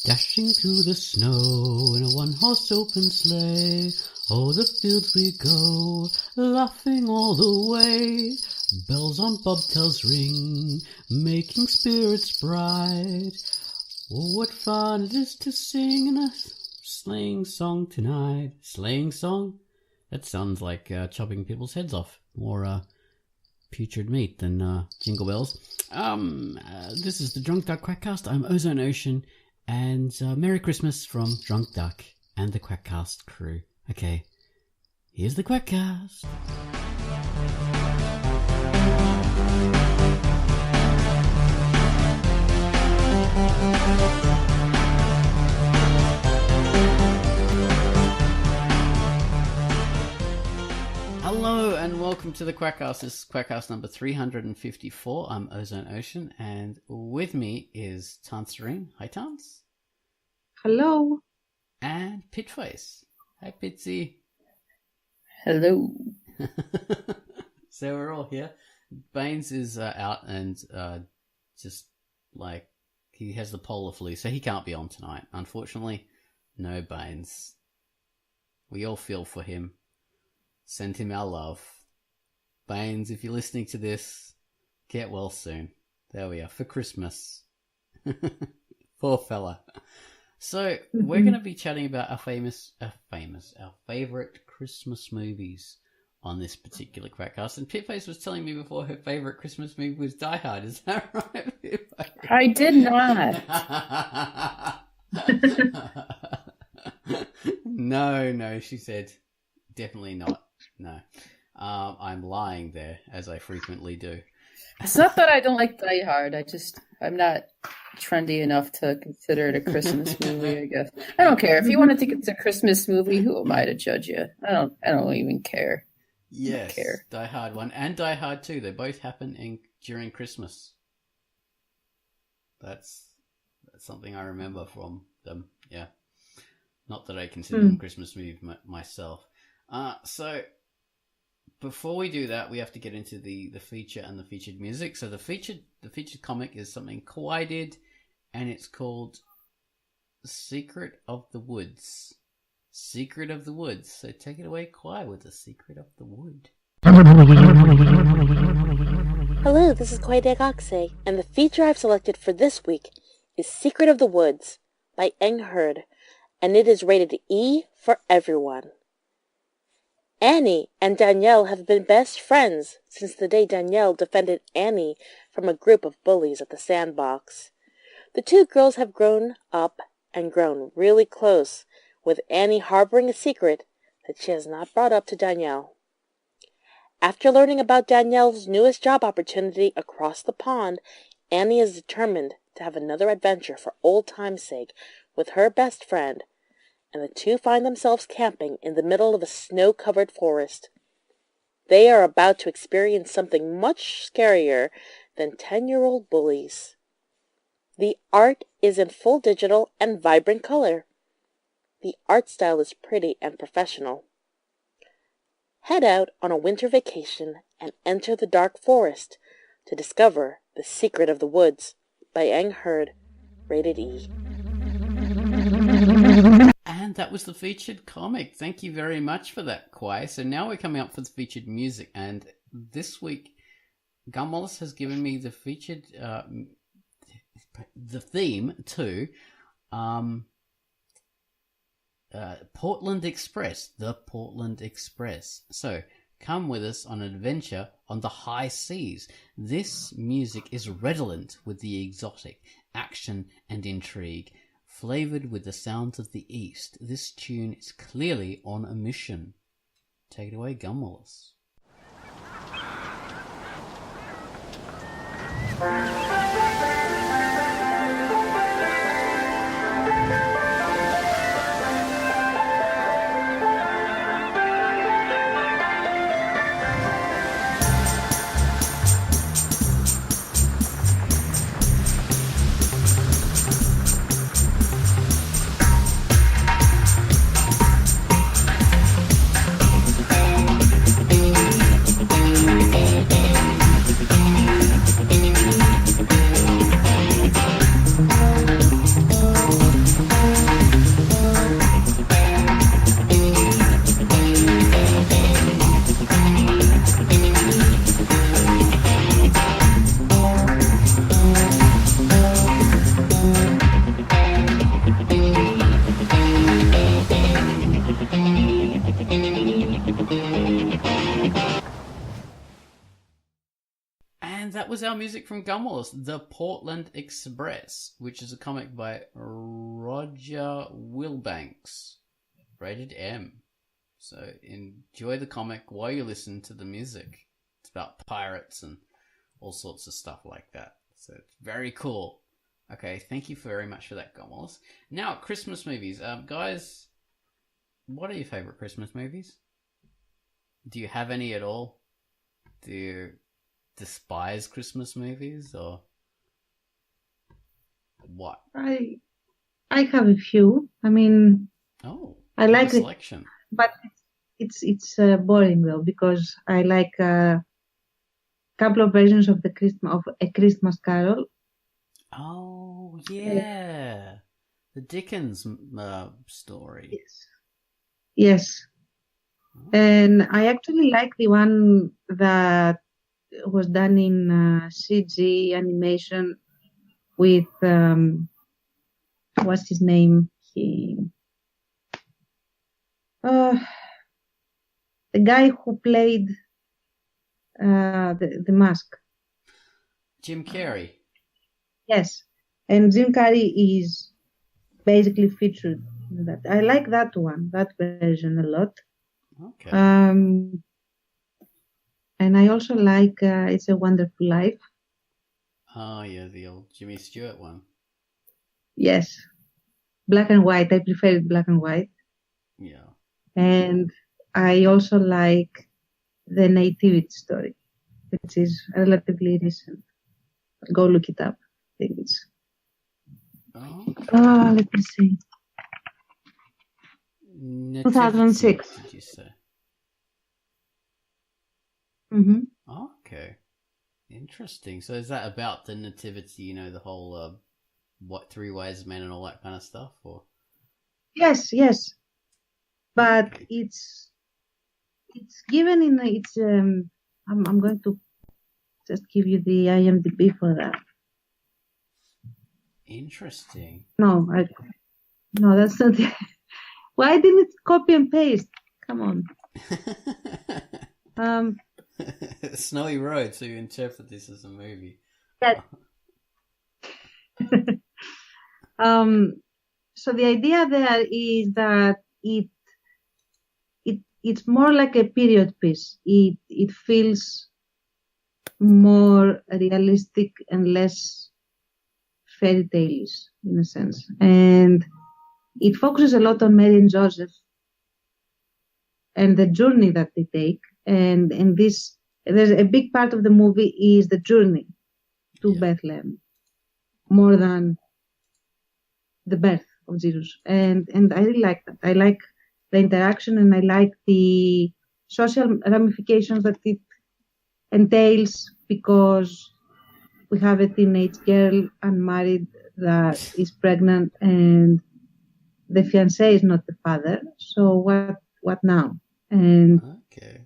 Dashing through the snow in a one-horse open sleigh. O'er the fields we go, laughing all the way. Bells on bobtails ring, making spirits bright. Oh, what fun it is to sing in a sleighing song tonight. Sleighing song? That sounds like chopping people's heads off. More putrid meat than jingle bells. This is the Drunk Duck Quackcast. I'm Ozone Ocean. And Merry Christmas from Drunk Duck and the Quackcast crew. Okay, here's the Quackcast. Hello and welcome to the Quackcast. This is Quackcast number 354. I'm Ozone Ocean, and with me is Tanserine. Hi, Tans. Hello. And Pitface. Hi, Pitsy. Hello. So we're all here. Baines is out and just like he has the polar flu, so he can't be on tonight. Unfortunately, no Baines. We all feel for him. Send him our love. Baines, if you're listening to this, get well soon. There we are, for Christmas. Poor fella. So, we're going to be chatting about our favourite Christmas movies on this particular Quackcast. And Pitface was telling me before her favourite Christmas movie was Die Hard. Is that right, Pitface? I did not. No, she said. Definitely not. No. I'm lying there, as I frequently do. It's not that I don't like Die Hard. I'm not trendy enough to consider it a Christmas movie, I guess. I don't care. If you want to think it's a Christmas movie, who am I to judge you? I don't even care. Yes, care. Die Hard 1 and Die Hard 2, they both happen during Christmas. That's something I remember from them, yeah. Not that I consider them Christmas movies myself. So, before we do that, we have to get into the feature and the featured music. So the featured comic is something Kawhi did, and it's called Secret of the Woods. Secret of the Woods. So take it away, Kawhi, with the Secret of the Wood. Hello, this is Kawhi Dagakse, and the feature I've selected for this week is Secret of the Woods by Eng Herd, and it is rated E for everyone. Annie and Danielle have been best friends since the day Danielle defended Annie from a group of bullies at the sandbox. The two girls have grown up and grown really close, with Annie harboring a secret that she has not brought up to Danielle. After learning about Danielle's newest job opportunity across the pond, Annie is determined to have another adventure for old time's sake with her best friend, and the two find themselves camping in the middle of a snow-covered forest. They are about to experience something much scarier than 10-year-old bullies. The art is in full digital and vibrant color. The art style is pretty and professional. Head out on a winter vacation and enter the dark forest to discover the Secret of the Woods by Eng Herd, rated E. And that was the featured comic. Thank you very much for that, Kwai. So now we're coming up for the featured music. And this week, Gun Wallace has given me the featured, the theme to Portland Express, the Portland Express. So come with us on an adventure on the high seas. This music is redolent with the exotic, action and intrigue. Flavoured with the sounds of the East, this tune is clearly on a mission. Take it away, Gun Wallace. And that was our music from Gumwallis, The Portland Express, which is a comic by Roger Wilbanks, rated M. So enjoy the comic while you listen to the music. It's about pirates and all sorts of stuff like that. So it's very cool. Okay, thank you very much for that, Gumwallis. Now, Christmas movies. Guys, what are your favourite Christmas movies? Do you have any at all? Do you despise Christmas movies, or what? I have a few. I mean, I like a selection. But it's boring though, because I like a couple of versions of A Christmas Carol. Oh yeah, the Dickens story. Yes. And I actually like the one that was done in CG animation with what's his name? The guy who played the mask. Jim Carrey. Yes, and Jim Carrey is basically featured in that. I like that version a lot. Okay. And I also like It's a Wonderful Life. Oh yeah, the old Jimmy Stewart one. Yes, black and white. I prefer it black and white. Yeah. And I also like The Nativity Story, which is relatively recent. Go look it up. I think it's. Let me see. 2006. Did you say? Mm-hmm. Okay. Interesting. So is that about the nativity, the whole three wise men and all that kind of stuff, or? Yes. But okay. It's given in I'm going to just give you the IMDb for that. Interesting. No, that's not it. Why didn't it copy and paste? Come on. Snowy Road, so you interpret this as a movie. Yes. So the idea there is that it's more like a period piece. It feels more realistic and less fairy tale-ish in a sense. And it focuses a lot on Mary and Joseph and the journey that they take. And there's a big part of the movie is the journey to Bethlehem, more than the birth of Jesus. And I really like that. I like the interaction, and I like the social ramifications that it entails, because we have a teenage girl, unmarried, that is pregnant, and the fiancé is not the father. So what now? And okay.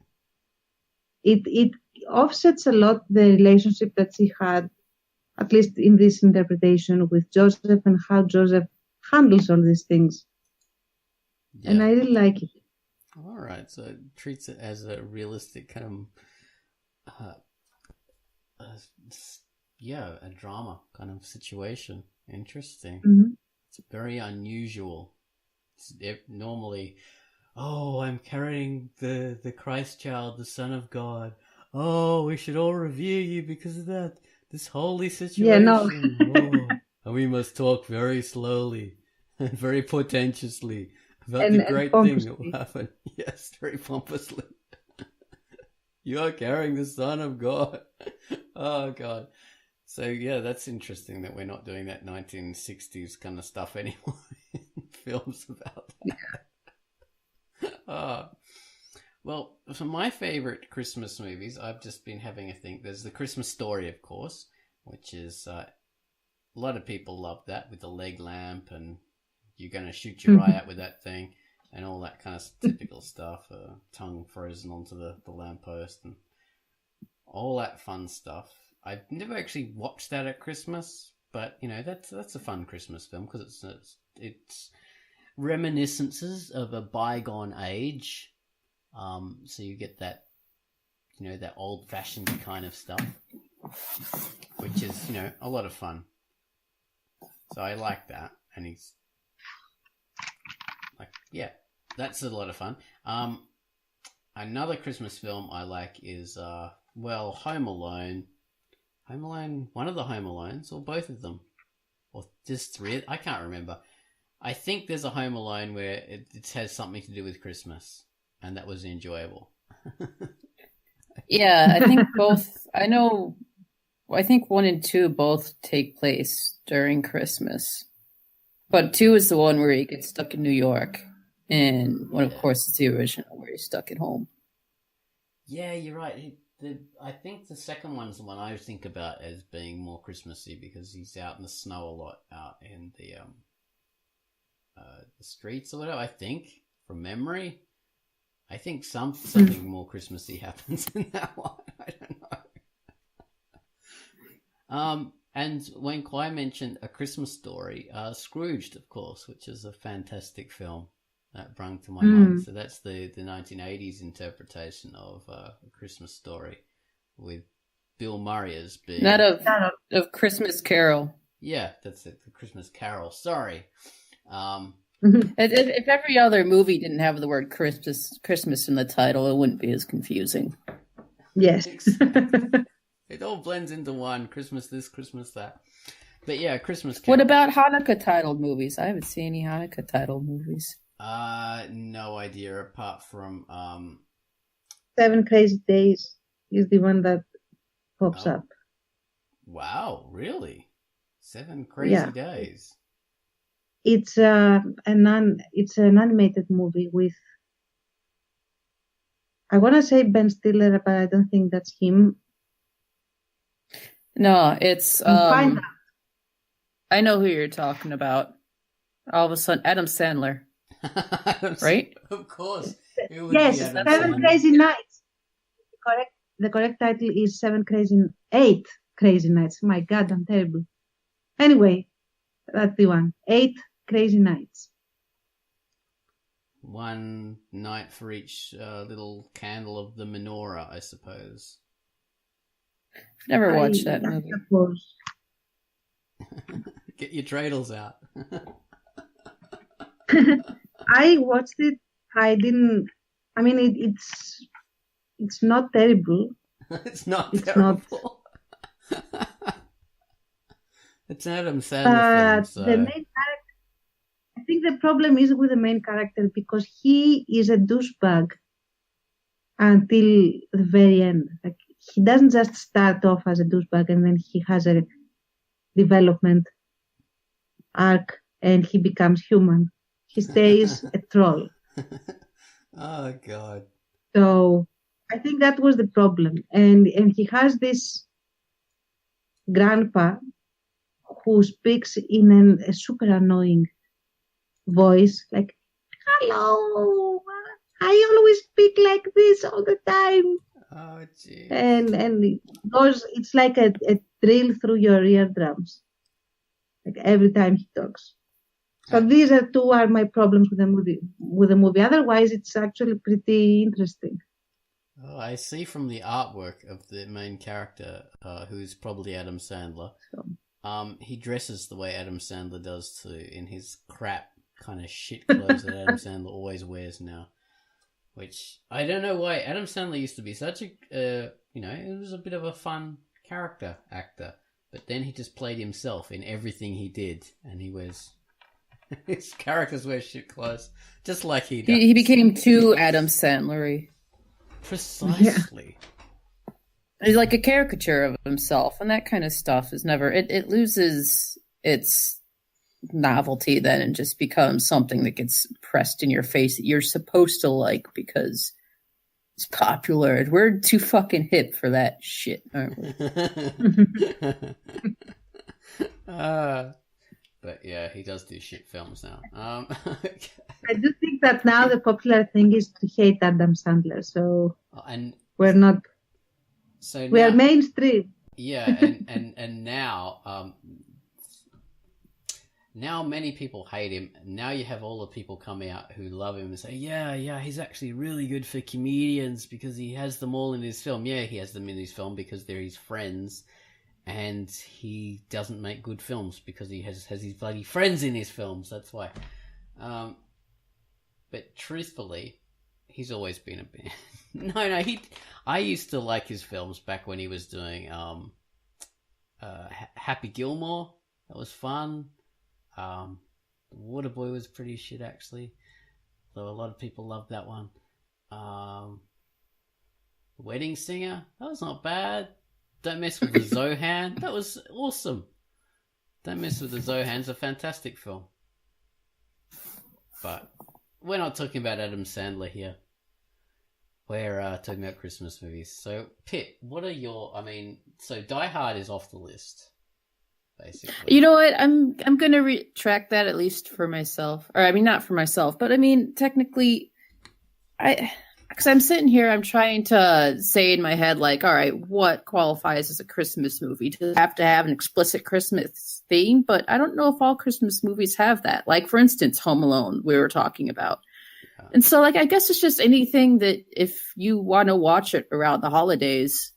It offsets a lot the relationship that she had, at least in this interpretation, with Joseph, and how Joseph handles all these things. Yeah. And I really like it. All right, so it treats it as a realistic kind of, a drama kind of situation. Interesting. Mm-hmm. It's very unusual. Normally, I'm carrying the Christ child, the Son of God. Oh, we should all revere you because of that. This holy situation. Yeah, no. And we must talk very slowly and very portentously about the great thing that will happen. Yes, very pompously. You are carrying the Son of God. Oh, God. So, yeah, that's interesting that we're not doing that 1960s kind of stuff anymore in films about that. Well, for my favorite Christmas movies, I've just been having a think. There's The Christmas Story, of course, which is a lot of people love that, with the leg lamp and you're going to shoot your eye out with that thing and all that kind of typical stuff, tongue frozen onto the lamppost and all that fun stuff. I've never actually watched that at Christmas, but that's a fun Christmas film because it's reminiscences of a bygone age. So you get that, that old-fashioned kind of stuff. which is, a lot of fun. So I like that. And he's like, yeah, that's a lot of fun. Another Christmas film I like is, Home Alone. Home Alone, one of the Home Alones, or both of them. Or just three, I can't remember. I think there's a Home Alone where it has something to do with Christmas, and that was enjoyable. Yeah, I think both. I think 1 and 2 both take place during Christmas, but 2 is the one where he gets stuck in New York, and one, of course, is the original where he's stuck at home. Yeah, you're right. I think the second one's the one I think about as being more Christmassy because he's out in the snow a lot, out in the streets or whatever. I think from memory, I think something more Christmassy happens in that one. I don't know. And when Quai mentioned A Christmas Story, Scrooged, of course, which is a fantastic film. That brung to my mind. So that's the 1980s interpretation of A Christmas Story with Bill Murray as being... Not of Christmas Carol. Yeah, that's it. The Christmas Carol. Sorry. If every other movie didn't have the word Christmas in the title, it wouldn't be as confusing. Yes. It all blends into one. Christmas this, Christmas that. But yeah, Christmas Carol. What about Hanukkah titled movies? I haven't seen any Hanukkah titled movies. No idea apart from 7 Crazy Days is the one that pops up. Wow, really? 7 Crazy Days. It's an animated movie with, I want to say Ben Stiller, but I don't think that's him. No, it's I know who you're talking about. All of a sudden, Adam Sandler. Right? Of course. Yes, 7 Crazy Nights. The correct title is 8 Crazy Nights. My God, I'm terrible. Anyway, that's the one. 8 Crazy Nights. One night for each little candle of the menorah, I suppose. Never watched that movie. Suppose. Get your dreidels out. I watched it. It's not terrible. It's not terrible. It's Adam Sandler film, so... the main character, I think the problem is with the main character because he is a douchebag until the very end. Like, he doesn't just start off as a douchebag and then he has a development arc and he becomes human. He stays a troll. Oh, God. So I think that was the problem. And he has this grandpa who speaks in a super annoying voice, like, hello, I always speak like this all the time. Oh, jeez. And it's like a drill through your eardrums, like every time he talks. So these are my problems with the movie. Otherwise, it's actually pretty interesting. Oh, I see from the artwork of the main character, who's probably Adam Sandler. He dresses the way Adam Sandler does too, in his crap kind of shit clothes that Adam Sandler always wears now. Which, I don't know why. Adam Sandler used to be such a, it was a bit of a fun character actor. But then he just played himself in everything he did. And he wears, his characters wear shit clothes, just like he does. He became too Adam Sandler-y. Precisely. Yeah. He's like a caricature of himself. And that kind of stuff is never, it loses its novelty then and just becomes something that gets pressed in your face that you're supposed to like because it's popular. We're too fucking hip for that shit, aren't we? But yeah, he does do shit films now. I do think that now the popular thing is to hate Adam Sandler, so we're not. So we are mainstream. Yeah, and now now many people hate him. Now you have all the people come out who love him and say, yeah, he's actually really good for comedians because he has them all in his film. Yeah, he has them in his film because they're his friends, and he doesn't make good films because he has his bloody friends in his films. That's why. But truthfully, he's always been a bit... No, I used to like his films back when he was doing Happy Gilmore. That was fun. Waterboy was pretty shit, actually. Though a lot of people loved that one. Wedding Singer, that was not bad. Don't Mess with the Zohan, that was awesome. Don't Mess with the Zohan's a fantastic film. But we're not talking about Adam Sandler here. We're talking about Christmas movies. So, Pip, what are your... so Die Hard is off the list, basically. You know what? I'm going to retract that, at least for myself. Or, not for myself, but technically, because I'm sitting here, I'm trying to say in my head, like, all right, what qualifies as a Christmas movie? Does it have to have an explicit Christmas theme? But I don't know if all Christmas movies have that. Like, for instance, Home Alone, we were talking about. And so, I guess it's just anything that if you want to watch it around the holidays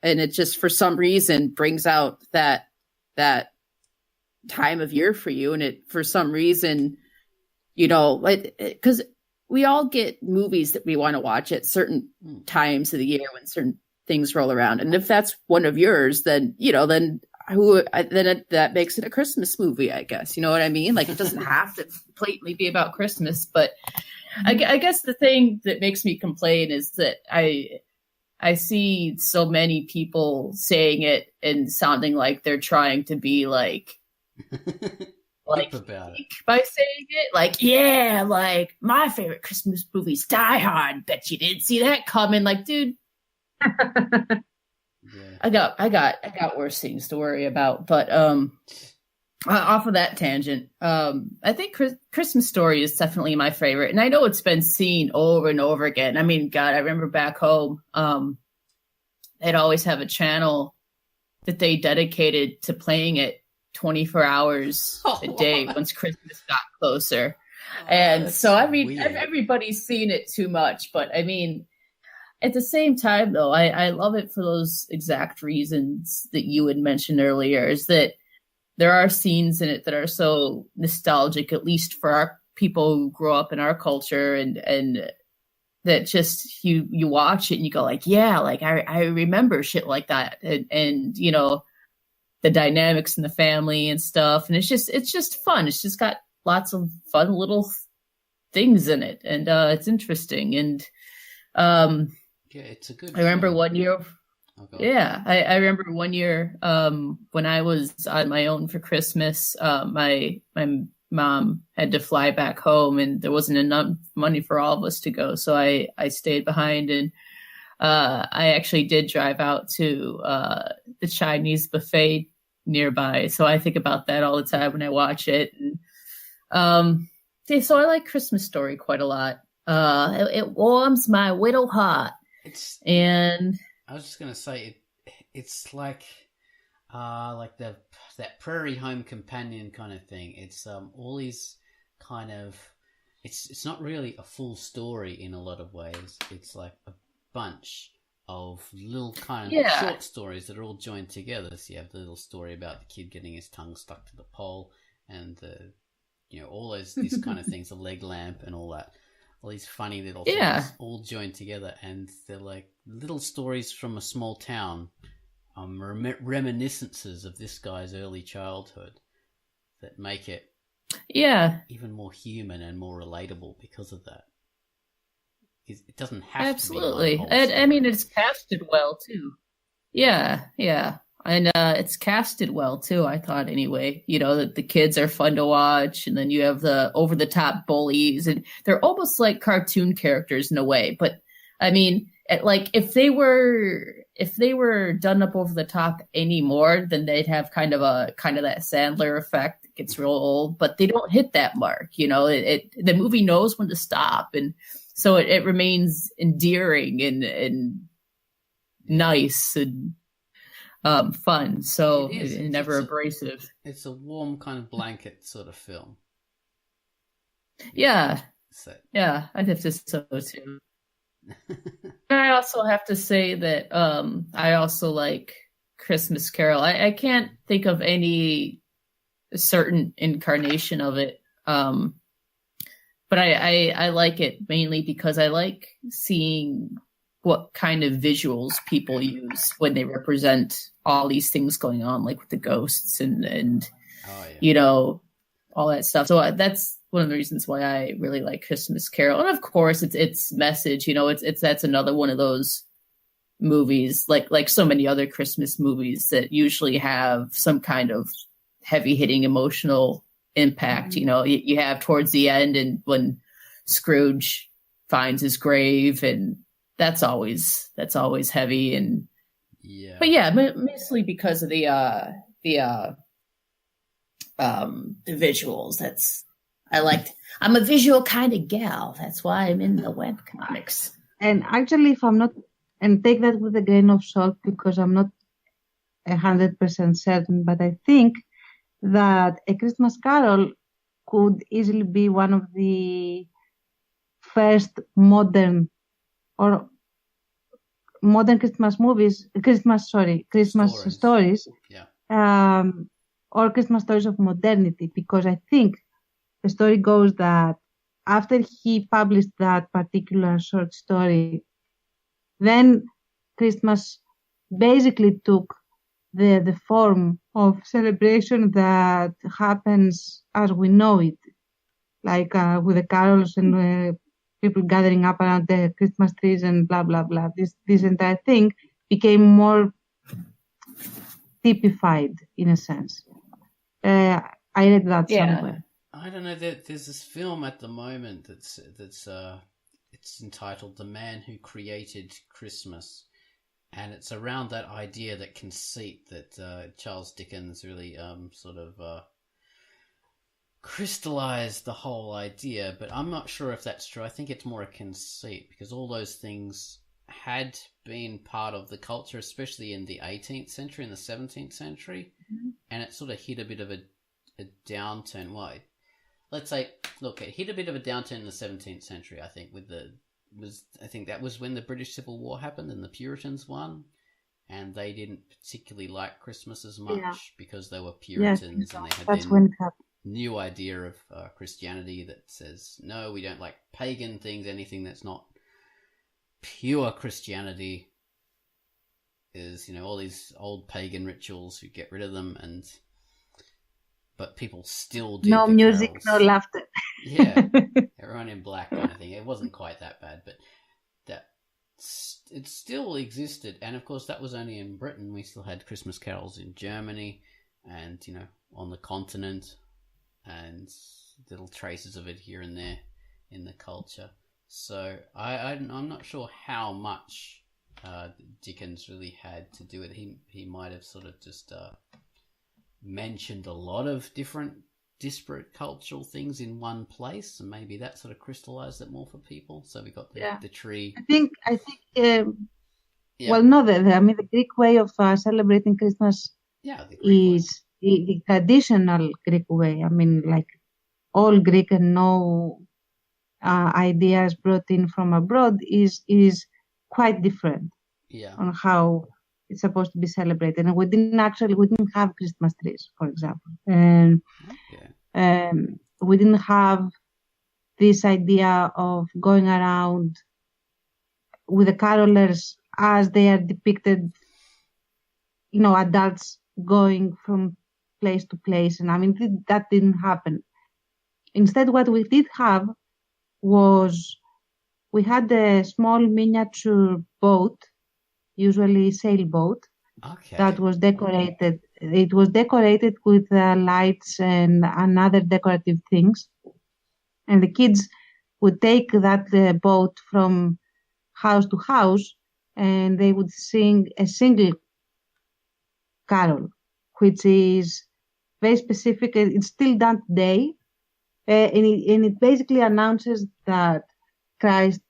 and it just for some reason brings out that time of year for you, and it for some reason, because we all get movies that we want to watch at certain times of the year when certain things roll around. And if that's one of yours, then, that makes it a Christmas movie, I guess. You know what I mean? Like, it doesn't have to blatantly be about Christmas, but I guess the thing that makes me complain is that I see so many people saying it and sounding like they're trying to be like about it. By saying it, like my favorite Christmas movie's Die Hard. Bet you didn't see that coming. Like, dude, yeah. I got worse things to worry about. But off of that tangent, I think Christmas Story is definitely my favorite, and I know it's been seen over and over again. God, I remember back home, they'd always have a channel that they dedicated to playing it 24 hours a day once Christmas got closer. And so, everybody's seen it too much, but at the same time, though, I love it for those exact reasons that you had mentioned earlier, is that there are scenes in it that are so nostalgic, at least for our people who grew up in our culture, and that just you watch it and you go like, yeah, like I remember shit like that, and the dynamics in the family and stuff, and it's just fun. It's just got lots of fun little things in it, and it's interesting. And it's a good. I remember one year. Yeah, I remember one year when I was on my own for Christmas. My mom had to fly back home, and there wasn't enough money for all of us to go, so I stayed behind, and I actually did drive out to the Chinese buffet nearby. So I think about that all the time when I watch it. And so I like Christmas Story quite a lot. It warms my little heart. I was just gonna say it's like that Prairie Home Companion kind of thing. It's all these kind of it's not really a full story in a lot of ways. It's like a bunch of little kind of short stories that are all joined together. So you have the little story about the kid getting his tongue stuck to the pole, and all these kind of things, the leg lamp and all that. All these funny little things all joined together, and they're like little stories from a small town, reminiscences of this guy's early childhood that make it even more human and more relatable because of that. It doesn't have to be one whole story. It's casted well too. Yeah. And it's casted well too, I thought, anyway. That the kids are fun to watch, and then you have the over-the-top bullies, and they're almost like cartoon characters in a way. But if they were done up over the top anymore, then they'd have kind of that Sandler effect that gets real old. But they don't hit that mark. The movie knows when to stop, and so it remains endearing and nice. And fun. So It is. and never abrasive. It's a warm kind of blanket sort of film. Yeah. So. Yeah, I have to say so too. I also have to say that I also like Christmas Carol. I can't think of any certain incarnation of it. But I like it mainly because I like seeing what kind of visuals people use when they represent all these things going on, like with the ghosts and you know, all that stuff. So that's one of the reasons why I really like Christmas Carol. And of course it's message, you know, it's that's another one of those movies, like so many other Christmas movies that usually have some kind of heavy hitting emotional impact. You know, you have towards the end and when Scrooge finds his grave, and that's always heavy. And but yeah, mostly because of the visuals. I'm a visual kind of gal. That's why I'm in the webcomics. And actually, if I'm not, and take that with a grain of salt because I'm not 100% certain, but I think that A Christmas Carol could easily be one of the first modern Christmas movies, Christmas stories, or Christmas stories of modernity, because I think the story goes that after he published that particular short story, then Christmas basically took the form of celebration that happens as we know it, like with the carols and people gathering up around the Christmas trees and blah, blah, blah. This entire thing became more typified in a sense. I read that somewhere. I don't know. There's this film at the moment that's it's entitled "The Man Who Created Christmas," and it's around that idea, that conceit that Charles Dickens really sort of crystallized the whole idea. But I'm not sure if that's true. I think it's more a conceit because all those things had been part of the culture, especially in the 18th century and the 17th century, and it sort of hit a bit of a downturn. Why? Let's say, look, it hit a bit of a downturn in the 17th century, I think, I think that was when the British Civil War happened and the Puritans won, and they didn't particularly like Christmas as much because they were Puritans, and they had their new idea of Christianity that says, no, we don't like pagan things, anything that's not pure Christianity is, you know, all these old pagan rituals, you get rid of them, but people still do. No music, carols. No laughter. Yeah, everyone in black kind of thing. It wasn't quite that bad, but it still existed. And of course, that was only in Britain. We still had Christmas carols in Germany, and you know, on the continent, and little traces of it here and there in the culture. So I'm not sure how much Dickens really had to do with it. He might have sort of just mentioned a lot of different disparate cultural things in one place, and maybe that sort of crystallized it more for people. So we got the tree. I think. Well, no, the Greek way of celebrating Christmas is the traditional Greek way. I mean, like all Greek and no ideas brought in from abroad is quite different on how it's supposed to be celebrated. And we didn't have Christmas trees, for example. And we didn't have this idea of going around with the carolers as they are depicted, you know, adults going from place to place. And I mean, that didn't happen. Instead, what we did have was we had a small miniature boat, usually sailboat, that was decorated. It was decorated with lights and other decorative things. And the kids would take that boat from house to house, and they would sing a single carol, which is very specific. It's still done today, and it basically announces that Christ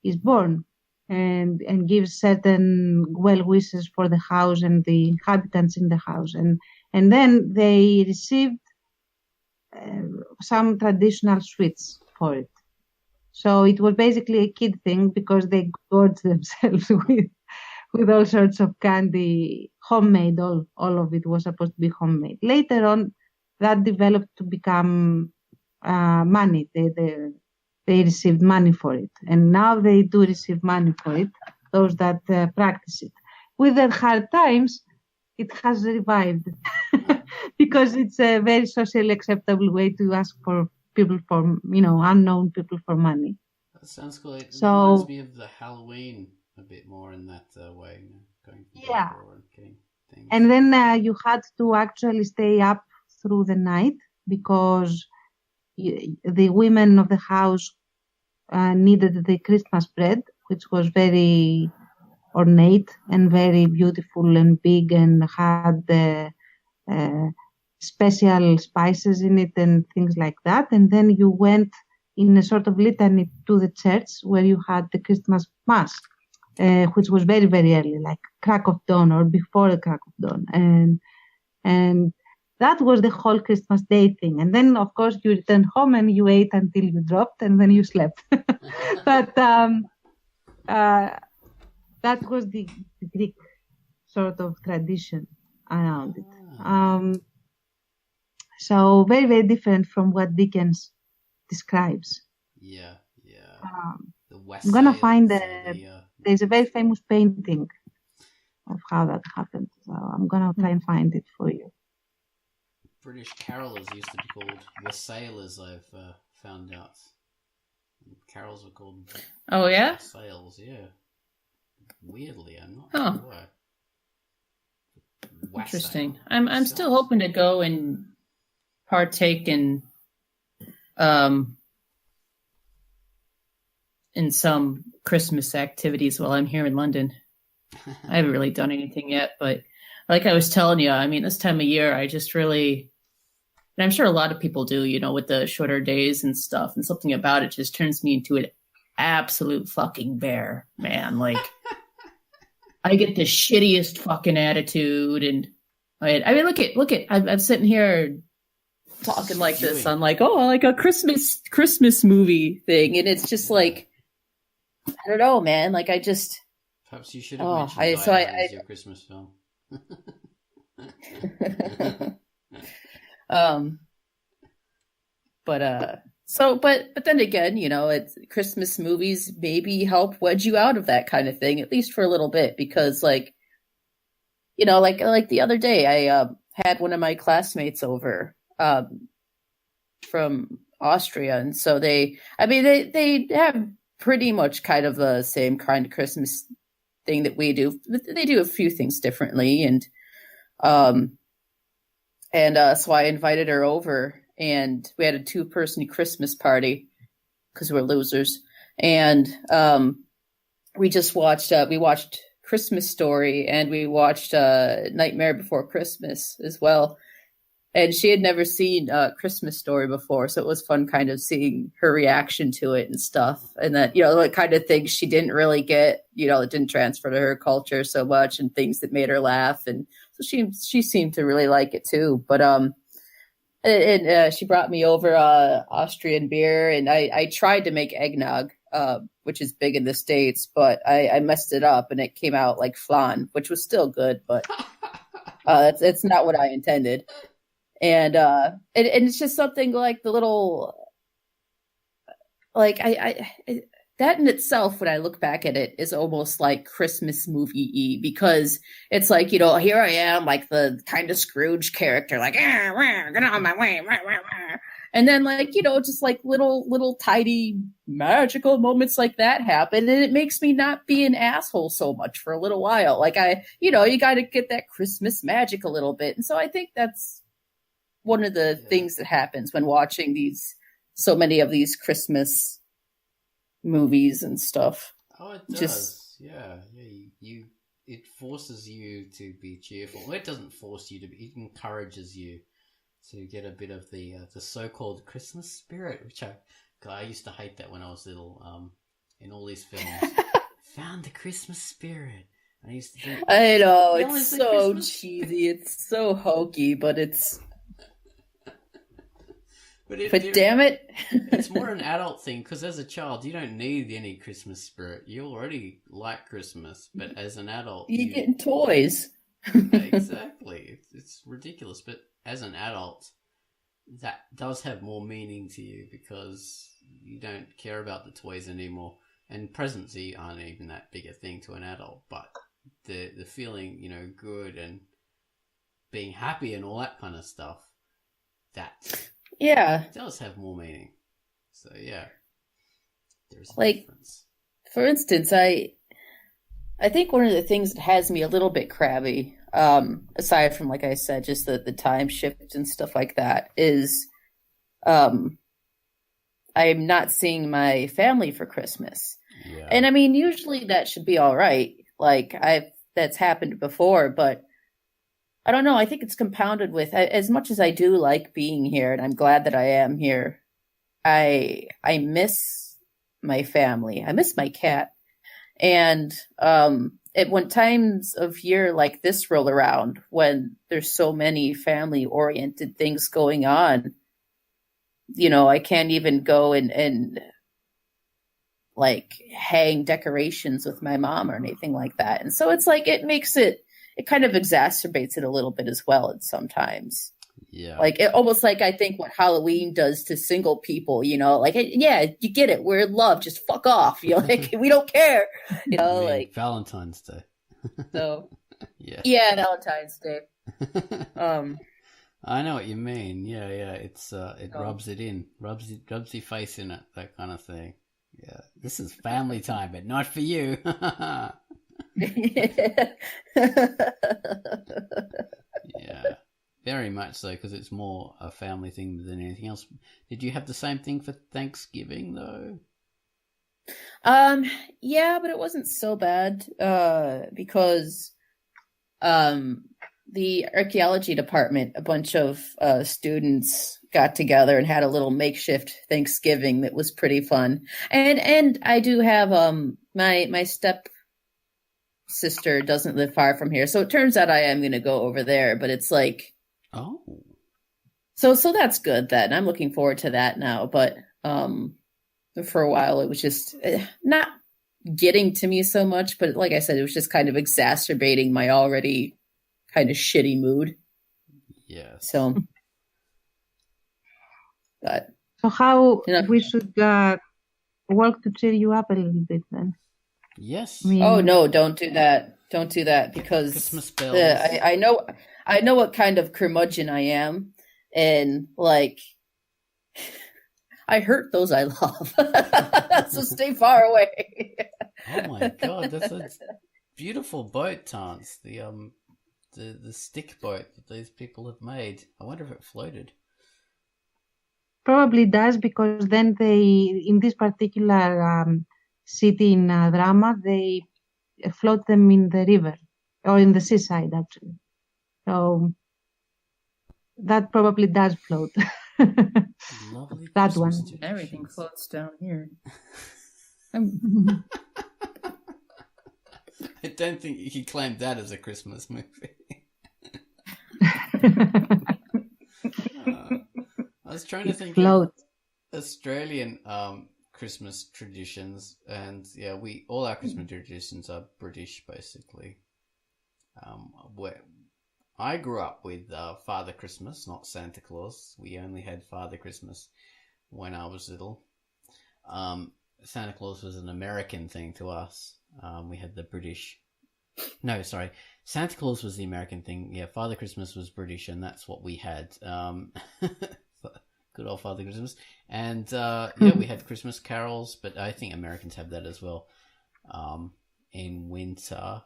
is born. and gives certain well wishes for the house and the inhabitants in the house, and then they received some traditional sweets for it. So it was basically a kid thing because they gorged themselves with all sorts of candy, homemade. All of it was supposed to be homemade. Later on, that developed to become money. They received money for it, and now they do receive money for it. Those that practice it. With the hard times, it has revived because it's a very socially acceptable way to ask for people for, unknown people for money. That sounds cool. It So reminds me of the Halloween a bit more in that way, going to the yeah, door and getting things. and then you had to actually stay up through the night because the women of the house needed the Christmas bread, which was very ornate and very beautiful and big and had special spices in it and things like that. And then you went in a sort of litany to the church where you had the Christmas Mass, which was very, very early, like crack of dawn or before the crack of dawn. And that was the whole Christmas Day thing. And then, of course, you returned home and you ate until you dropped and then you slept. But that was the Greek sort of tradition around it. So very, very different from what Dickens describes. Yeah. The I'm going to find the there's a very famous painting of how that happened. So I'm going to try and find it for you. British carolers used to be called wassailers, I've found out. Carols were called Oh, yeah? wassails, yeah. Weirdly, I'm not Huh. sure why. Wassail. Interesting. I'm still hoping to go and partake in some Christmas activities while I'm here in London. I haven't really done anything yet, but like I was telling you, I mean, this time of year, I just really, and I'm sure a lot of people do, with the shorter days and stuff, and something about it just turns me into an absolute fucking bear, man. Like, I get the shittiest fucking attitude, and I mean, look at, I'm sitting here talking like this. I'm like, oh, like a Christmas movie thing, and it's just like, I don't know, man. Like, I just. Perhaps you should have mentioned Die Hard as your Christmas film. But then again, it's Christmas movies maybe help wedge you out of that kind of thing, at least for a little bit, because like the other day I had one of my classmates over from Austria, and so they have pretty much kind of the same kind of Christmas thing that we do. They do a few things differently, and so I invited her over, and we had a 2-person Christmas party because we're losers, and we watched Christmas Story, and we watched Nightmare Before Christmas as well. And she had never seen Christmas Story before, so it was fun kind of seeing her reaction to it and stuff. And that, the kind of things she didn't really get, it didn't transfer to her culture so much, and things that made her laugh. And so she seemed to really like it too. But she brought me over Austrian beer, and I tried to make eggnog, which is big in the States, but I messed it up, and it came out like flan, which was still good, but it's not what I intended. And it's just something like the little, like that in itself, when I look back at it, is almost like Christmas movie-y, because it's like, here I am, like the kind of Scrooge character, like, get out of my way. And then like, just like little tiny magical moments like that happen. And it makes me not be an asshole so much for a little while. Like you got to get that Christmas magic a little bit. And so I think that's one of the things that happens when watching so many of these Christmas movies and stuff. Oh, it does. It forces you to be cheerful. Well, it doesn't force you to be. It encourages you to get a bit of the so-called Christmas spirit, which I used to hate that when I was little. In all these films, found the Christmas spirit. I used to think, I know, "Well, it's it's the so Christmas-" cheesy, it's so hokey, but But damn it. it's more an adult thing, because as a child, you don't need any Christmas spirit. You already like Christmas, but as an adult... You're getting toys. Exactly. It's ridiculous, but as an adult, that does have more meaning to you because you don't care about the toys anymore. And presents aren't even that big a thing to an adult, but the feeling, good and being happy and all that kind of stuff, that does have more meaning. So yeah, there's a difference. For instance, I think one of the things that has me a little bit crabby, aside from, like I said, just the time shift and stuff like that, is I'm not seeing my family for Christmas. Yeah. And I mean, usually that should be all right. That's happened before, but I don't know. I think it's compounded with, as much as I do like being here, and I'm glad that I am here, I miss my family. I miss my cat. And when times of year like this roll around, when there's so many family-oriented things going on, I can't even go and hang decorations with my mom or anything like that. And so it's it kind of exacerbates it a little bit as well sometimes. Yeah. Almost like I think what Halloween does to single people, you get it. We're in love. Just fuck off. We don't care. Valentine's Day. So yeah, Valentine's Day. I know what you mean. Yeah. It's it rubs it in, rubs your face in it, that kind of thing. Yeah, this is family time, but not for you. Yeah, very much so, because it's more a family thing than anything else. Did you have the same thing for Thanksgiving, though? Yeah, but it wasn't so bad, because the archaeology department, a bunch of students got together and had a little makeshift Thanksgiving that was pretty fun. And I do have my step sister doesn't live far from here, so it turns out I am going to go over there. But it's so that's good. Then I'm looking forward to that now. But for a while it was just not getting to me so much. But like I said, it was just kind of exacerbating my already kind of shitty mood. Yeah. So. But, so how we should work to cheer you up a little bit then? Yes. Oh no! Don't do that. Don't do that, because Christmas bells. I know what kind of curmudgeon I am, and I hurt those I love. So stay far away. Oh my god, that's a beautiful boat, Tance. The stick boat that these people have made. I wonder if it floated. Probably does, because then in this particular city in drama, they float them in the river or in the seaside, actually. So that probably does float. Lovely that Christmas one. traditions. Everything floats down here. I don't think you can claim that as a Christmas movie. I was trying to think of Australian Christmas traditions, and yeah, all our Christmas traditions are British, basically. Where I grew up with Father Christmas, not Santa Claus. We only had Father Christmas when I was little. Santa Claus was an American thing to us. We had the British. No, sorry. Santa Claus was the American thing. Yeah, Father Christmas was British, and that's what we had. Good old Father Christmas. And we had Christmas carols, but I think Americans have that as well. In winter,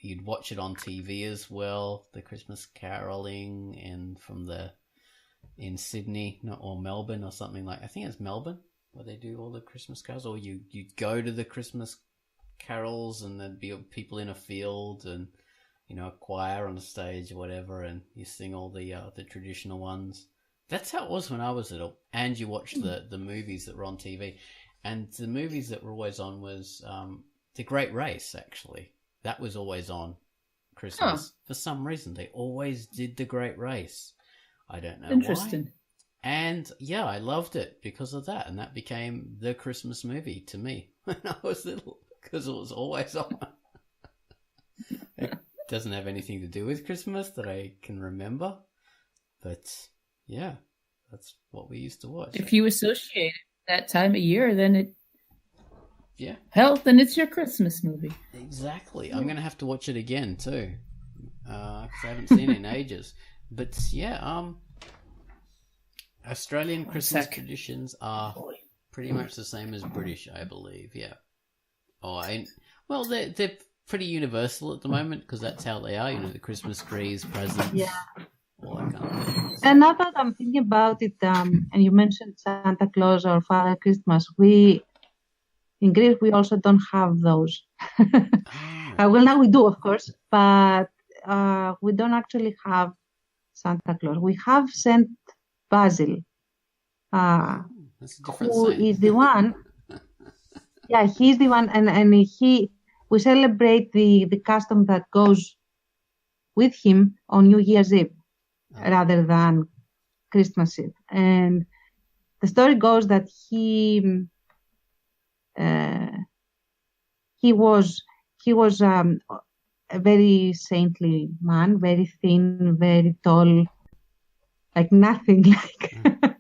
you'd watch it on TV as well, the Christmas caroling, and in Sydney or Melbourne or something like. I think it's Melbourne where they do all the Christmas carols, or you'd go to the Christmas carols and there'd be people in a field and a choir on the stage or whatever, and you sing all the traditional ones. That's how it was when I was little. And you watched the movies that were on TV. And the movies that were always on was The Great Race, actually. That was always on Christmas. For some reason, they always did The Great Race. I don't know Interesting. why. And yeah, I loved it because of that. And that became the Christmas movie to me when I was little, because it was always on. It doesn't have anything to do with Christmas that I can remember. But yeah, that's what we used to watch. If you associate that time of year, then it... Yeah. Hell, then it's your Christmas movie. Exactly. I'm going to have to watch it again too, because I haven't seen it in ages. But yeah, Australian Christmas traditions are pretty much the same as British, I believe. Yeah. Well, they're pretty universal at the moment because that's how they are. You know, the Christmas trees, presents, all that kind of thing. And now that I'm thinking about it, and you mentioned Santa Claus or Father Christmas, in Greece, we also don't have those. Well, now we do, of course, but we don't actually have Santa Claus. We have Saint Basil, who is the one. Yeah, he's the one, and we celebrate the custom that goes with him on New Year's Eve rather than Christmas Eve. And the story goes that he was a very saintly man, very thin, very tall, like nothing like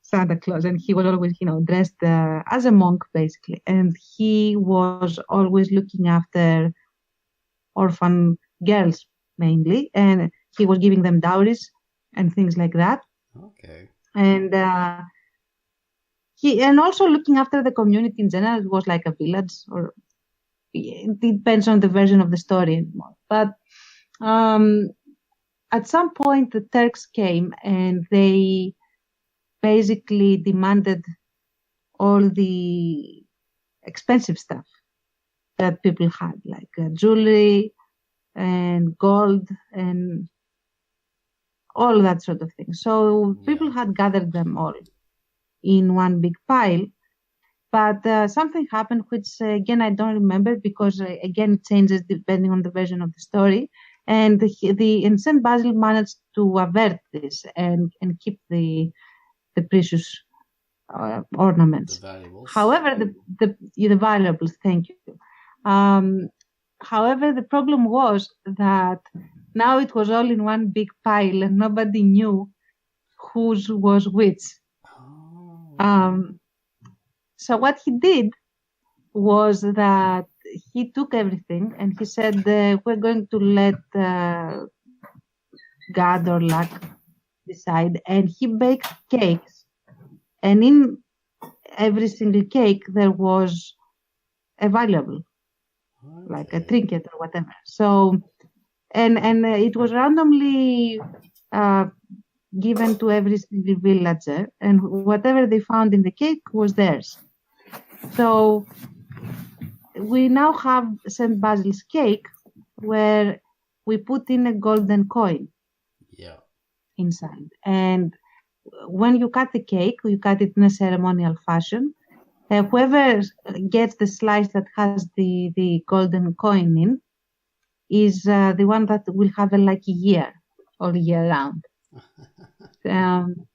Santa Claus. And he was always, dressed as a monk, basically. And he was always looking after orphan girls, mainly. And he was giving them dowries and things like that. Okay. And also looking after the community in general. It was like a village, or it depends on the version of the story. But at some point, the Turks came and they basically demanded all the expensive stuff that people had, like jewelry and gold and all that sort of thing. So people had gathered them all in one big pile. But something happened, which, again, I don't remember because, again, it changes depending on the version of the story. And St. Basil managed to avert this and keep the precious ornaments. The valuables. However, the valuables, thank you. However, the problem was that now it was all in one big pile and nobody knew whose was which. So what he did was that he took everything and he said, we're going to let God or luck decide. And he baked cakes. And in every single cake, there was a valuable, like a trinket or whatever. So, and it was randomly given to every single villager. And whatever they found in the cake was theirs. So we now have St. Basil's cake where we put in a golden coin inside. And when you cut the cake, you cut it in a ceremonial fashion. Whoever gets the slice that has the golden coin in is the one that will have a lucky year all year round. And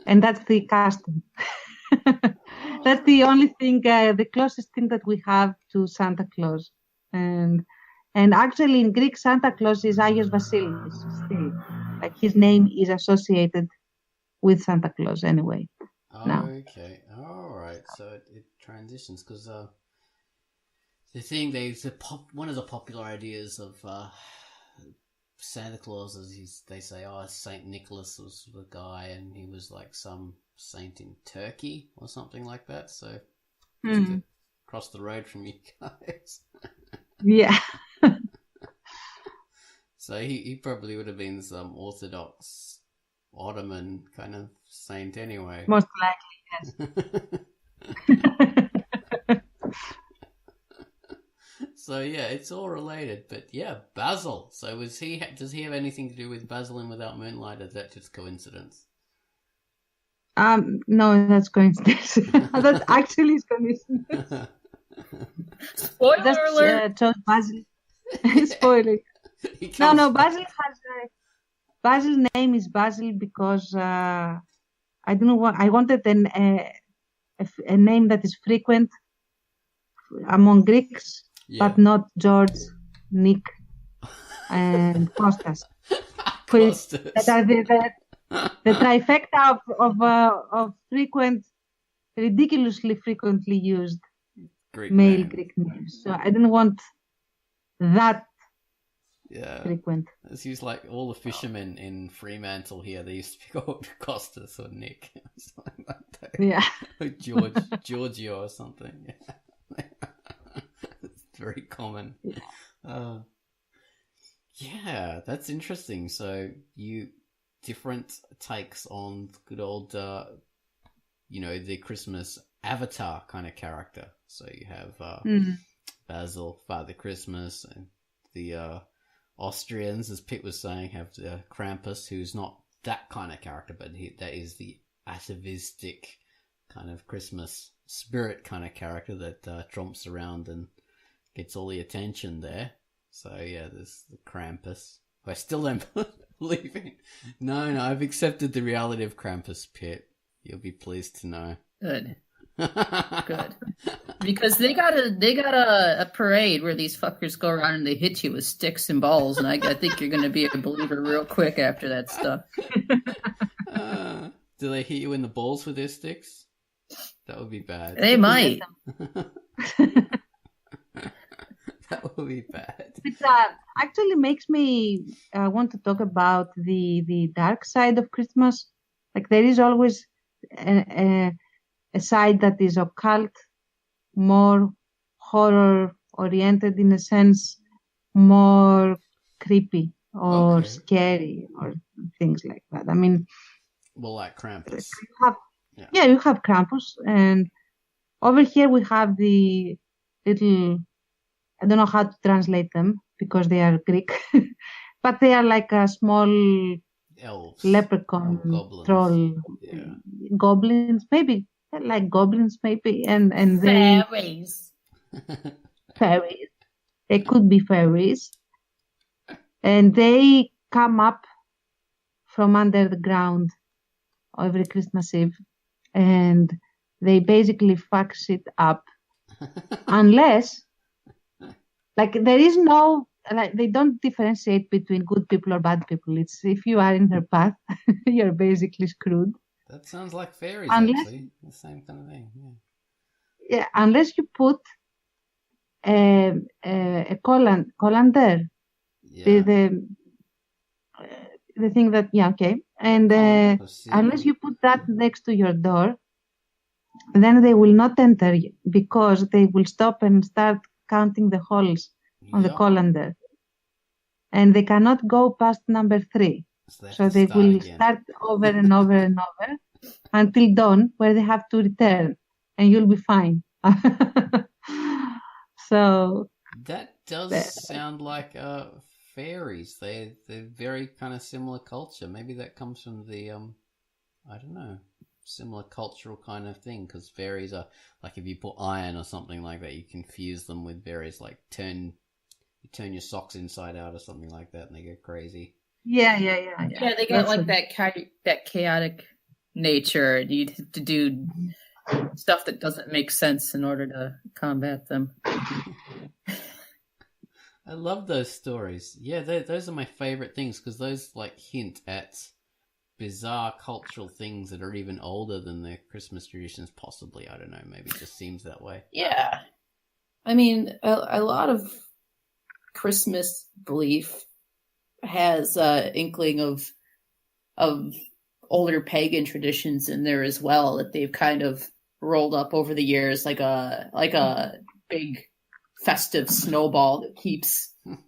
that's the custom. That's the only thing, the closest thing that we have to Santa Claus. And actually in Greek, Santa Claus is Agios Vasilis still. Like his name is associated with Santa Claus anyway. Okay, all right. So it transitions because the thing one of the popular ideas of Santa Claus is they say, Saint Nicholas was the guy and he was like some saint in Turkey or something like that. So across the road from you guys. Yeah. So he probably would have been some Orthodox Ottoman kind of saint anyway. Most likely, yes. So yeah, it's all related. But yeah, Basil. So does he have anything to do with Basil and Without Moonlight, or is that just coincidence? No, that's coincidence. That actually is coincidence. Spoiler Just alert! chose Basil. Spoiler. He No, comes no. back. Basil's name is Basil because I don't know what I wanted a name that is frequent among Greeks, Yeah. but not George, Nick, and Costas. Costas. That are the trifecta of frequent, ridiculously frequently used Greek male name. Greek names. So I didn't want that Yeah. frequent. It's like all the fishermen in Fremantle here. They used to be called Costas or Nick, or something like that. Yeah. Or Giorgio or something. Yeah. It's very common. Yeah, that's interesting. So different takes on good old, the Christmas avatar kind of character. So you have Basil, Father Christmas, and the Austrians, as Pete was saying, have the Krampus, who's not that kind of character, but that is the atavistic kind of Christmas spirit kind of character that tromps around and gets all the attention there. So yeah, there's the Krampus. I still don't believe in. No, I've accepted the reality of Krampus, Pit. You'll be pleased to know. Good. Good. Because they got a parade where these fuckers go around and they hit you with sticks and balls, and I think you're going to be a believer real quick after that stuff. Do they hit you in the balls with their sticks? That would be bad. They might. That would be bad. It actually makes me want to talk about the dark side of Christmas. Like there is always a side that is occult, more horror-oriented in a sense, more creepy or scary or things like that. I mean, well, like Krampus. You have Krampus, and over here we have the little, I don't know how to translate them because they are Greek, but they are like a small elves, leprechaun, goblins. Troll, goblins, maybe like goblins, maybe, and they fairies. Fairies. They could be fairies, and they come up from under the ground every Christmas Eve, and they basically fuck shit up, unless, like, there is no, like, they don't differentiate between good people or bad people. It's if you are in their path, you're basically screwed. That sounds like fairies, actually. The same kind of thing, yeah. Yeah, unless you put a colander, the thing that, and unless you put that next to your door, then they will not enter because they will stop and start counting the holes on the colander, and they cannot go past number 3. So they will start over and over and over until dawn, where they have to return, and you'll be fine. So that does sound like fairies. They're very kind of similar culture. Maybe that comes from the I don't know, similar cultural kind of thing, because fairies are like, if you put iron or something like that, you can fuse them with berries, like turn your socks inside out or something like that, and they go crazy. Yeah, they got like that chaotic nature. You have to do stuff that doesn't make sense in order to combat them. I love those stories. Yeah, those are my favorite things, because those like hint at bizarre cultural things that are even older than the Christmas traditions, possibly. I don't know, maybe it just seems that way. Yeah. I mean, a lot of Christmas belief has inkling of older pagan traditions in there as well, that they've kind of rolled up over the years, like a big festive snowball that keeps not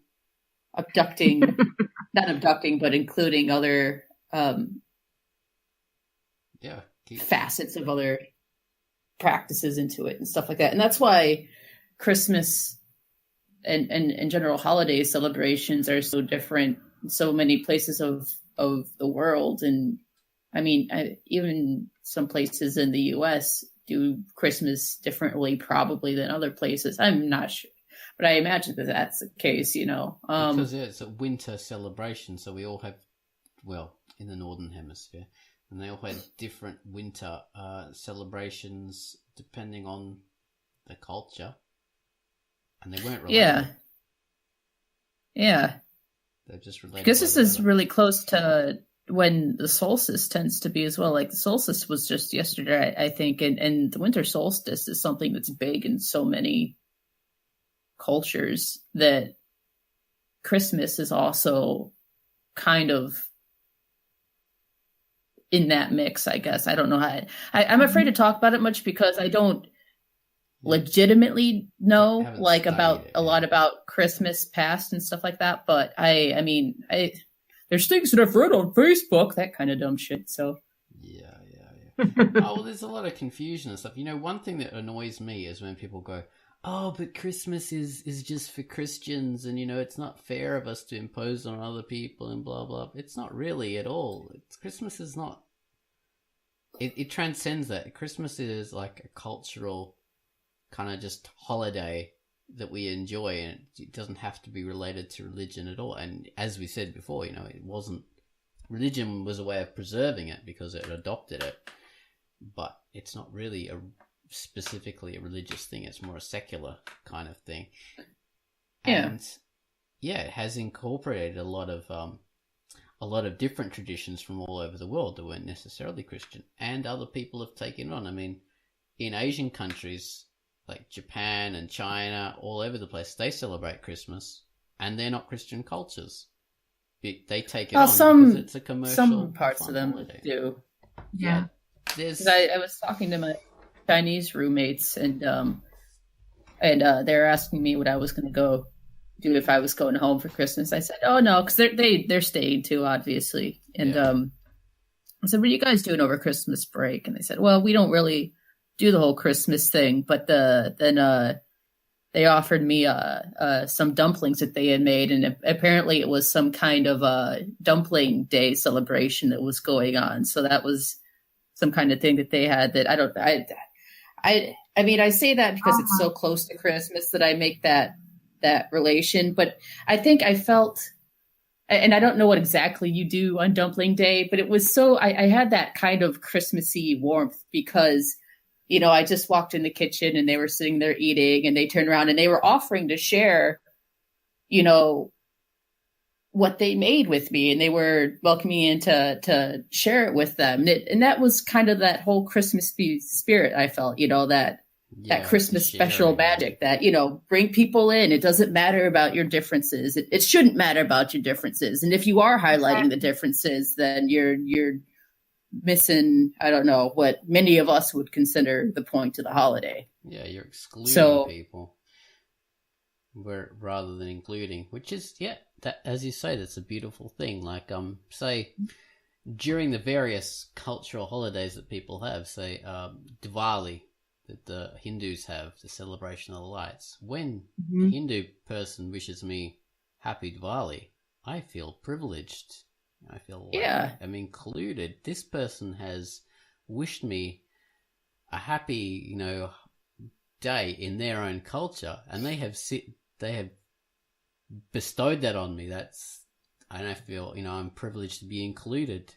abducting, but including other facets of other practices into it and stuff like that. And that's why Christmas and general holiday celebrations are so different in so many places of the world. And I mean, even some places in the US do Christmas differently probably than other places. I'm not sure, but I imagine that that's the case, Because it's a winter celebration, so we all have, well, in the Northern Hemisphere, and they all had different winter celebrations depending on the culture, and they weren't related. Yeah. They're just related. Because this is really close to when the solstice tends to be as well. Like the solstice was just yesterday, I think, and the winter solstice is something that's big in so many cultures that Christmas is also kind of in that mix, I guess. I don't know how I'm afraid to talk about it much because I don't legitimately know about a lot about Christmas past and stuff like that. But I mean, there's things that I've read on Facebook, that kind of dumb shit. So yeah. Well, there's a lot of confusion and stuff. One thing that annoys me is when people go, "Oh, but Christmas is just for Christians, and it's not fair of us to impose on other people and blah blah." It's not really at all. Christmas is not. It transcends that. Christmas is like a cultural kind of just holiday that we enjoy, and it doesn't have to be related to religion at all. And as we said before, it wasn't. Religion was a way of preserving it because it adopted it, but it's not really specifically a religious thing. It's more a secular kind of thing. And it has incorporated a lot of different traditions from all over the world that weren't necessarily Christian, and other people have taken it on. I mean, in Asian countries like Japan and China, all over the place, they celebrate Christmas, and they're not Christian cultures. They take it on because it's a commercial. Some parts of them holiday. Do. Yeah. I was talking to my Chinese roommates, and they're asking me what I was going to go do if I was going home for Christmas. I said, "Oh no," because they're staying too, obviously. And I said, "What are you guys doing over Christmas break?" And they said, "Well, we don't really do the whole Christmas thing, but then they offered me some dumplings that they had made, and apparently it was some kind of dumpling day celebration that was going on. So that was some kind of thing that they had that I mean, I say that because it's so close to Christmas that I make that relation. But I think I felt, and I don't know what exactly you do on dumpling day, but it was so, I had that kind of Christmassy warmth because, I just walked in the kitchen and they were sitting there eating, and they turned around and they were offering to share, what they made with me, and they were welcoming me in to share it with them. And that was kind of that whole Christmas spirit I felt, that Christmas special magic that, bring people in. It doesn't matter about your differences. It shouldn't matter about your differences. And if you are highlighting the differences, then you're missing, I don't know, what many of us would consider the point of the holiday. Yeah, you're excluding people rather than including, which is, that, as you say, that's a beautiful thing. Like, say, during the various cultural holidays that people have, say, Diwali, that the Hindus have, the celebration of the lights. When a Hindu person wishes me happy Diwali, I feel privileged. I feel like I'm included. This person has wished me a happy, day in their own culture, and they have bestowed that on me. And I feel, I'm privileged to be included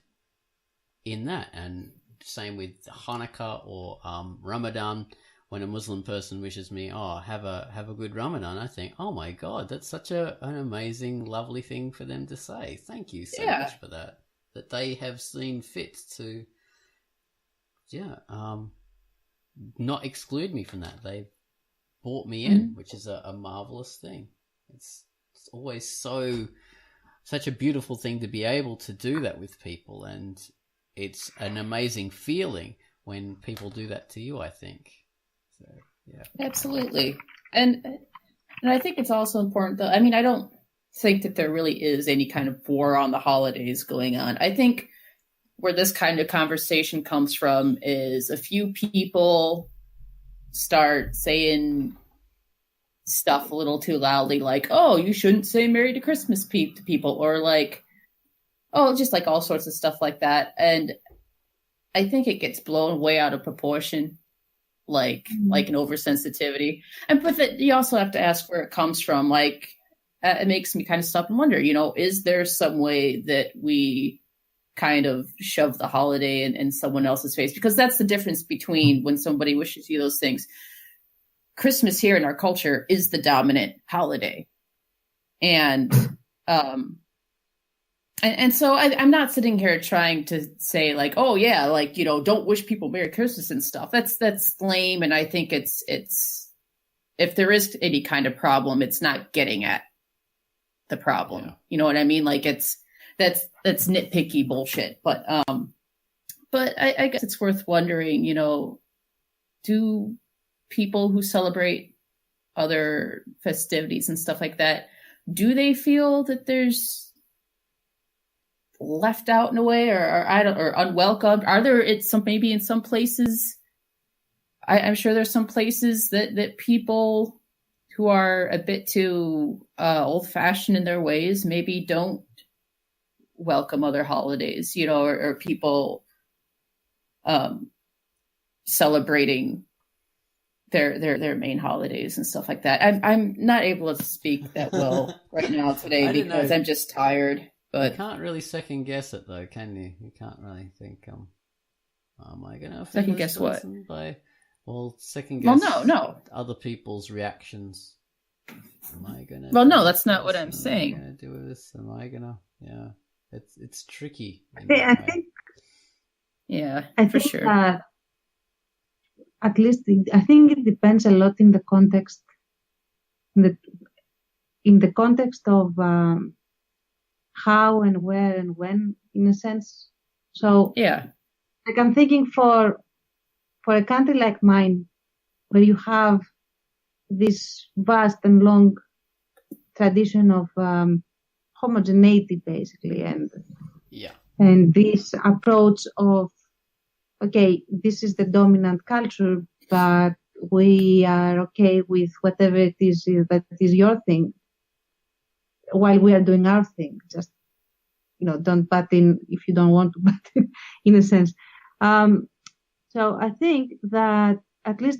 in that. And same with Hanukkah or Ramadan. When a Muslim person wishes me, have a good Ramadan, I think, oh my God, that's such an amazing, lovely thing for them to say. Thank you so much for that. That they have seen fit to, not exclude me from that. They've brought me in, which is a marvelous thing. It's always such a beautiful thing to be able to do that with people, and it's an amazing feeling when people do that to you, I think. So, yeah. Absolutely. And I think it's also important, though. I mean, I don't think that there really is any kind of war on the holidays going on. I think where this kind of conversation comes from is a few people start saying stuff a little too loudly, like, oh, you shouldn't say Merry to Christmas to people, or like, oh, just like all sorts of stuff like that. And I think it gets blown way out of proportion. like an oversensitivity. But you also have to ask where it comes from. Like, it makes me kind of stop and wonder, is there some way that we kind of shove the holiday in someone else's face? Because that's the difference between when somebody wishes you those things. Christmas here in our culture is the dominant holiday. And so I'm not sitting here trying to say like, oh yeah, like, don't wish people Merry Christmas and stuff. That's lame. And I think it's if there is any kind of problem, it's not getting at the problem. Yeah. You know what I mean? Like that's nitpicky bullshit. But I guess it's worth wondering, do people who celebrate other festivities and stuff like that, do they feel that there's left out in a way, or unwelcomed? Are there maybe in some places? I'm sure there's some places that people who are a bit too old-fashioned in their ways maybe don't welcome other holidays, or people celebrating their main holidays and stuff like that. I'm not able to speak that well right now today because I'm just tired. But you can't really second guess it though, can you? You can't really think, am I going to second guess what? Second guess no. other people's reactions. Am I going to? Well, no, that's not what I'm saying. Am I going to do with this? Am I going to? Yeah, it's tricky. I think. Yeah, for sure. At least, I think it depends a lot in the context. In the context of how and where and when, in a sense. So yeah, like I'm thinking for a country like mine, where you have this vast and long tradition of homogeneity, basically, and this approach of, okay, this is the dominant culture, but we are okay with whatever it is that is your thing, while we are doing our thing. Just, don't butt in if you don't want to butt in a sense. So I think that at least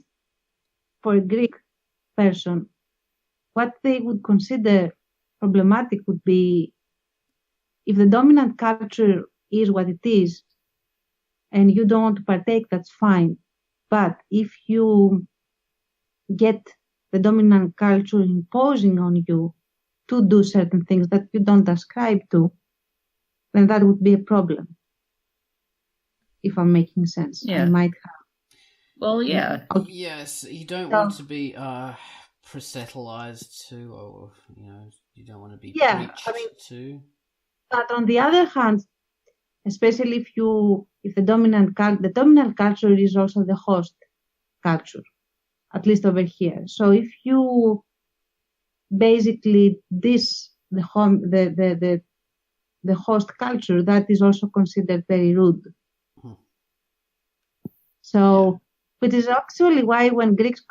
for a Greek person, what they would consider problematic would be if the dominant culture is what it is and you don't want to partake, that's fine. But if you get the dominant culture imposing on you to do certain things that you don't ascribe to, then that would be a problem. If I'm making sense. Yeah. I might have. Well, yeah. Yes, you don't want to be proselytized to, or you don't want to be preached to. But on the other hand, especially if the dominant culture is also the host culture, at least over here. So if you basically diss the host culture, that is also considered very rude. So, which is actually why when Greeks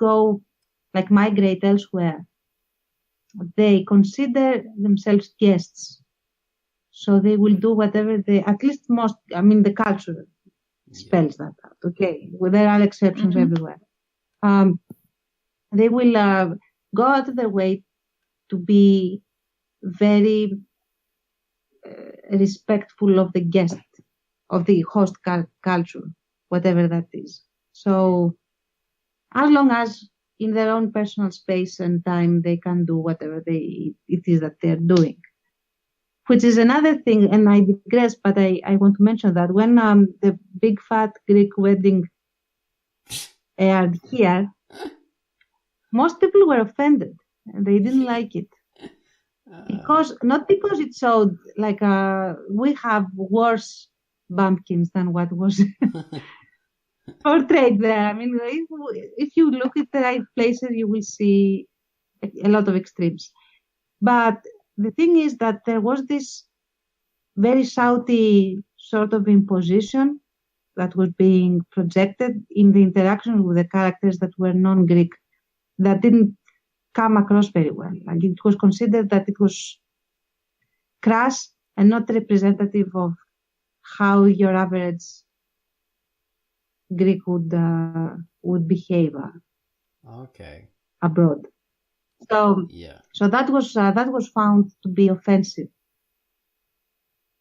migrate elsewhere, they consider themselves guests. So they will do whatever the culture spells that out. Okay, well, there are exceptions everywhere. They will go out of their way to be very respectful of the guest, of the host culture, whatever that is. So as long as in their own personal space and time, they can do whatever it is that they're doing. Which is another thing, and I digress, but I want to mention that when the big fat Greek wedding aired here, most people were offended and they didn't like it. Not because it showed like we have worse bumpkins than what was portrayed there. I mean, if you look at the right places, you will see a lot of extremes. But the thing is that there was this very shouty sort of imposition that was being projected in the interaction with the characters that were non-Greek that didn't come across very well. Like it was considered that it was crass and not representative of how your average Greek would behave Okay. abroad. So Yeah. so that was found to be offensive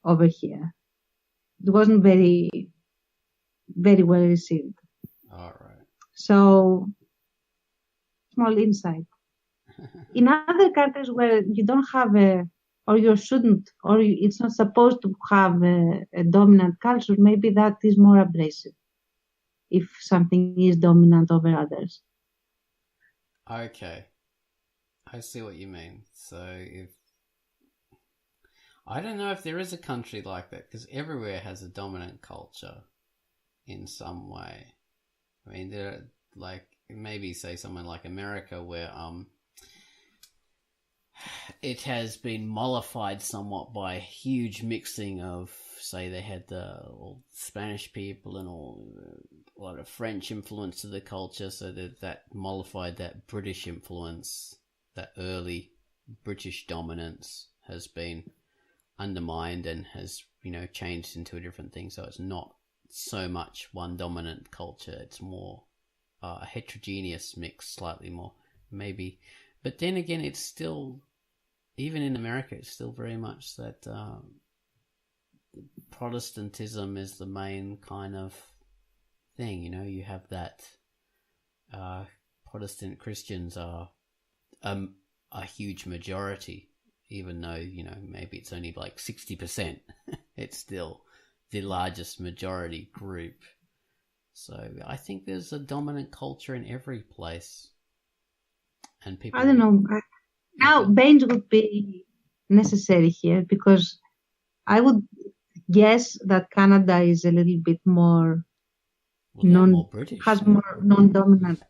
over here. It wasn't very very well received. All right. So small insight. In other countries where you don't have or you shouldn't, or it's not supposed to have a dominant culture, maybe that is more abrasive if something is dominant over others. Okay. I see what you mean. So if I don't know if there is a country like that, because everywhere has a dominant culture in some way. I mean, there, like, maybe say somewhere like America where it has been mollified somewhat by huge mixing of, say, they had the all Spanish people and a lot of French influence to the culture, so that mollified that British influence, that early British dominance has been undermined and has, changed into a different thing. So it's not so much one dominant culture. It's more a heterogeneous mix, slightly more, maybe. But then again, it's still, even in America, it's still very much that Protestantism is the main kind of thing. You have that Protestant Christians are a huge majority, even though, maybe it's only like 60%. It's still the largest majority group. So I think there's a dominant culture in every place. And people... I don't know. Now, Baines would be necessary here because I would guess that Canada is a little bit more more British. Has more non-dominant.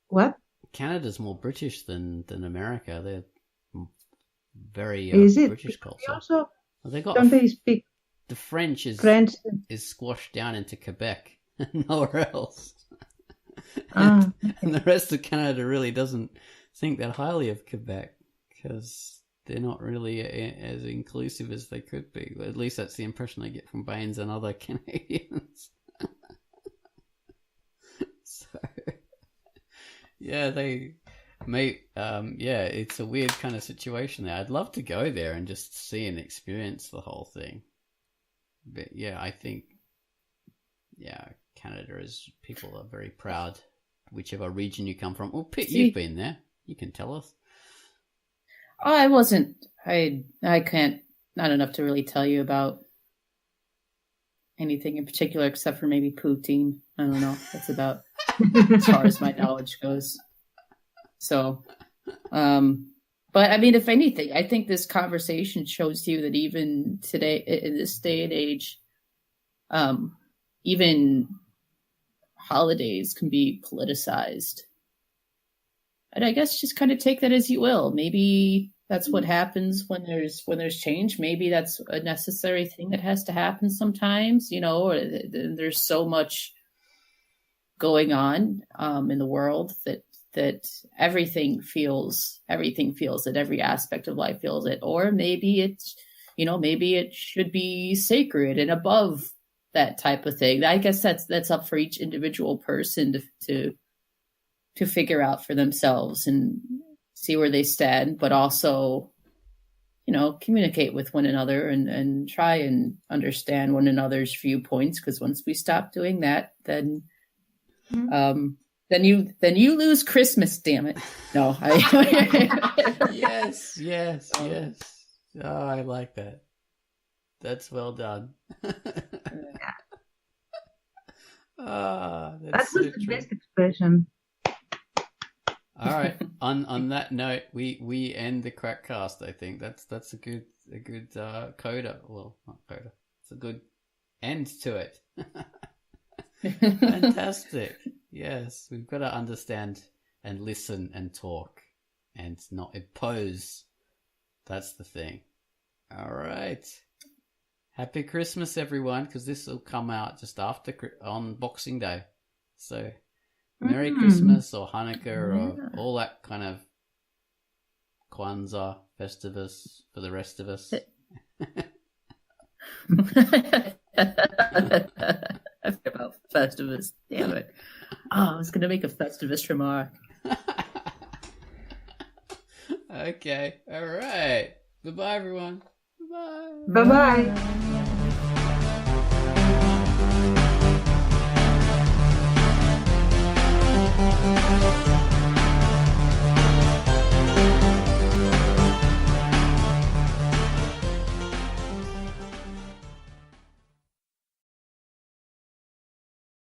What? Canada's more British than America. They're very British culture. Also, they got don't they speak? The French is squashed down into Quebec and nowhere else. And the rest of Canada really doesn't think that highly of Quebec because they're not really as inclusive as they could be. At least that's the impression I get from Baines and other Canadians. So, yeah, it's a weird kind of situation there. I'd love to go there and just see and experience the whole thing. But yeah, I think, Canada is, people are very proud, whichever region you come from. Well, Pete, you've been there. You can tell us. I can't, not enough to really tell you about anything in particular except for maybe poutine. I don't know. That's about as far as my knowledge goes. So, but I mean, if anything, I think this conversation shows you that even today, in this day and age, even holidays can be politicized. And I guess just kind of take that as you will. Maybe that's what happens when there's change. Maybe that's a necessary thing that has to happen sometimes, or there's so much going on in the world that everything feels that every aspect of life feels it. Or maybe it's, maybe it should be sacred and above that type of thing. I guess that's up for each individual person to figure out for themselves and see where they stand, but also, communicate with one another and try and understand one another's viewpoints. Because once we stop doing that, then you lose Christmas. Damn it! No, Yes. Oh, I like that. That's well done. That was the best expression. All right. On that note, we end the Quackcast. I think that's a good coda. Well, not coda. It's a good end to it. Fantastic. Yes, we've got to understand and listen and talk and not impose. That's the thing. All right. Happy Christmas, everyone, because this will come out just after on Boxing Day. So, Merry Christmas or Hanukkah or all that kind of Kwanzaa, Festivus for the rest of us. I forgot about Festivus. Damn to it. Oh, I was going to make a Festivus remark. Okay. All right. Goodbye, everyone. Bye. Bye bye.